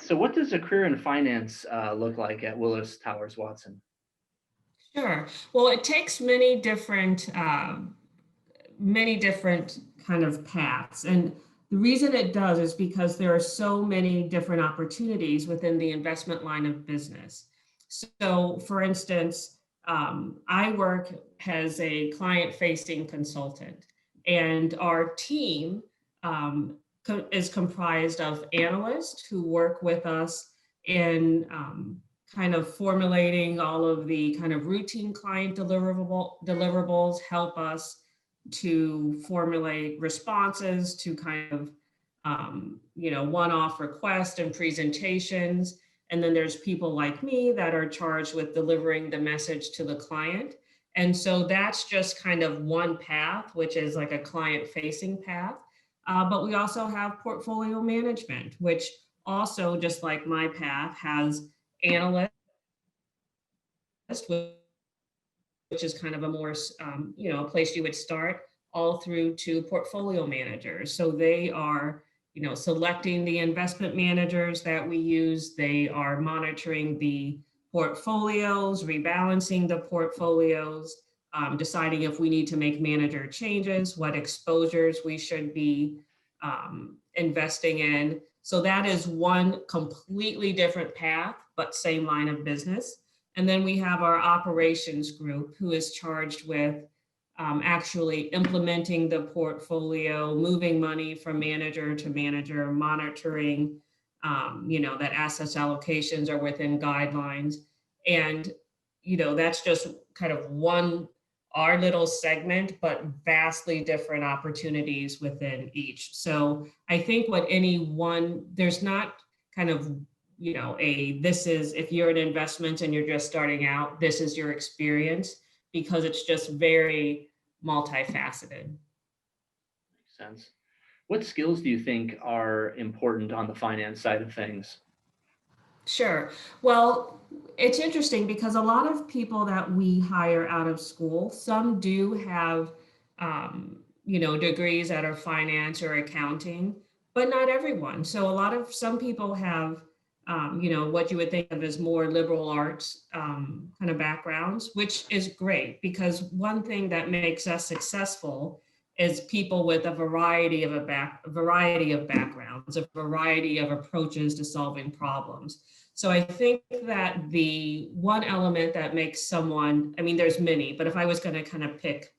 So what does a career in finance look like at Willis Towers Watson? Sure. Well, it takes many different kind of paths, and the reason it does is because there are so many different opportunities within the investment line of business. So, for instance, I work as a client-facing consultant, and our team is comprised of analysts who work with us in kind of formulating all of the kind of routine client deliverables, help us to formulate responses to kind of one-off requests and presentations. And then there's people like me that are charged with delivering the message to the client. And so that's just kind of one path, which is like a client-facing path. But we also have portfolio management, which also, just like my path, has analysts, which is kind of a more, a place you would start, all through to portfolio managers. So they are, selecting the investment managers that we use. They are monitoring the portfolios, rebalancing the portfolios, deciding if we need to make manager changes, what exposures we should be investing in. So that is one completely different path, but same line of business. And then we have our operations group who is charged with actually implementing the portfolio, moving money from manager to manager, monitoring, that assets allocations are within guidelines. And, that's just kind of our little segment, but vastly different opportunities within each. So I think there's not kind of this is, if you're an investment and you're just starting out, this is your experience, because it's just very multifaceted. Makes sense. What skills do you think are important on the finance side of things? Sure. Well, it's interesting because a lot of people that we hire out of school, some do have, degrees that are finance or accounting, but not everyone. So some people have, what you would think of as more liberal arts kind of backgrounds, which is great, because one thing that makes us successful is people with a variety of backgrounds, a variety of approaches to solving problems. So I think that the one element that makes someone, I mean, there's many, but if I was going to kind of pick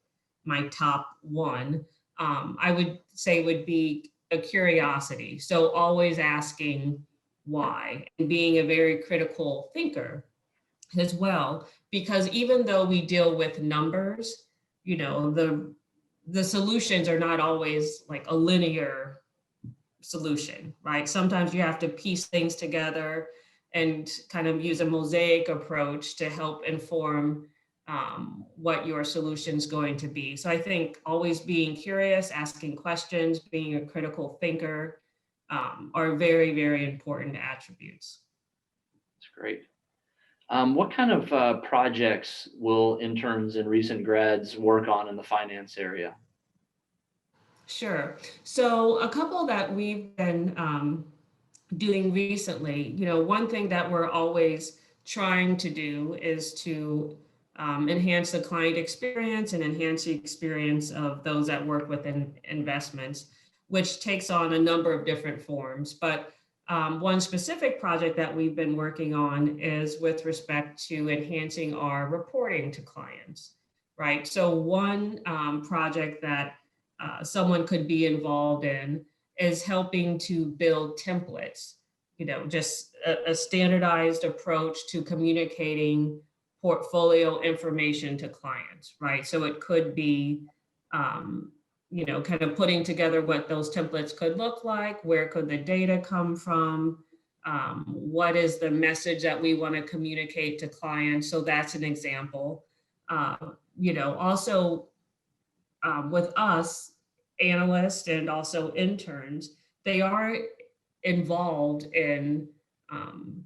my top one, I would say would be a curiosity. So always asking why, and being a very critical thinker as well, because even though we deal with numbers, the solutions are not always like a linear solution, right? Sometimes you have to piece things together and kind of use a mosaic approach to help inform what your solution is going to be. So I think always being curious, asking questions, being a critical thinker are very, very important attributes. That's great. What kind of projects will interns and recent grads work on in the finance area? Sure. So a couple that we've been doing recently, one thing that we're always trying to do is to enhance the client experience and enhance the experience of those that work within investments, which takes on a number of different forms. But one specific project that we've been working on is with respect to enhancing our reporting to clients, right? So one project that someone could be involved in is helping to build templates, just a standardized approach to communicating portfolio information to clients, right? So it could be, kind of putting together what those templates could look like, where could the data come from, what is the message that we want to communicate to clients. So that's an example. Also with us, analysts and also interns, they are involved in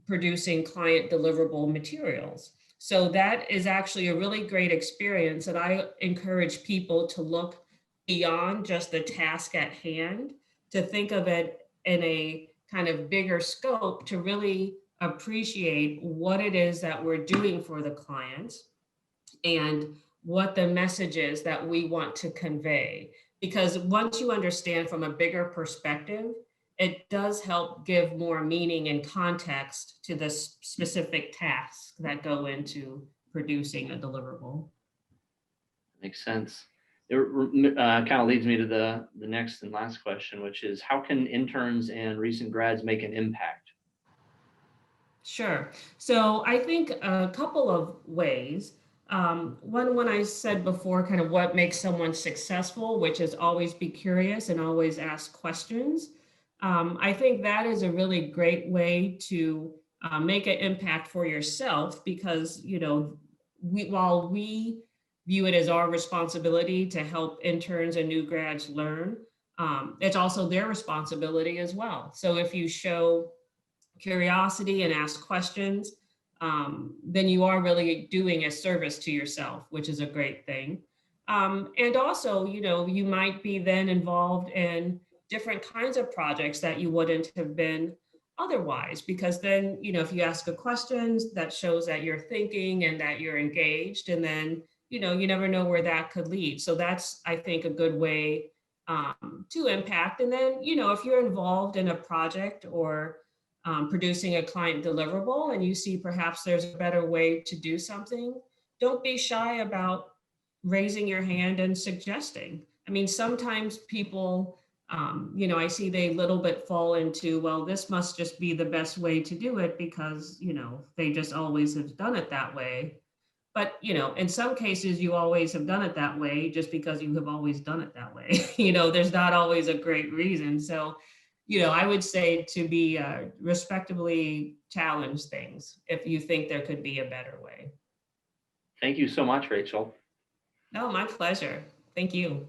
producing client deliverable materials. So that is actually a really great experience, and I encourage people to look beyond just the task at hand, to think of it in a kind of bigger scope to really appreciate what it is that we're doing for the clients and what the message is that we want to convey. Because once you understand from a bigger perspective, it does help give more meaning and context to the specific tasks that go into producing a deliverable. Makes sense. It kind of leads me to the next and last question, which is how can interns and recent grads make an impact? Sure. So I think a couple of ways. One I said before, kind of what makes someone successful, which is always be curious and always ask questions. I think that is a really great way to make an impact for yourself because, while we view it as our responsibility to help interns and new grads learn, it's also their responsibility as well. So if you show curiosity and ask questions, then you are really doing a service to yourself, which is a great thing. And also, you might be then involved in different kinds of projects that you wouldn't have been otherwise, because then, if you ask a question, that shows that you're thinking and that you're engaged, and then, you never know where that could lead. So that's, I think, a good way to impact. And then, if you're involved in a project or producing a client deliverable and you see perhaps there's a better way to do something, don't be shy about raising your hand and suggesting. I mean, sometimes people, I see they little bit fall into, well, this must just be the best way to do it because, they just always have done it that way. But, in some cases, you always have done it that way just because you have always done it that way. There's not always a great reason. So, I would say to be respectably challenge things if you think there could be a better way. Thank you so much, Rachel. No, my pleasure. Thank you.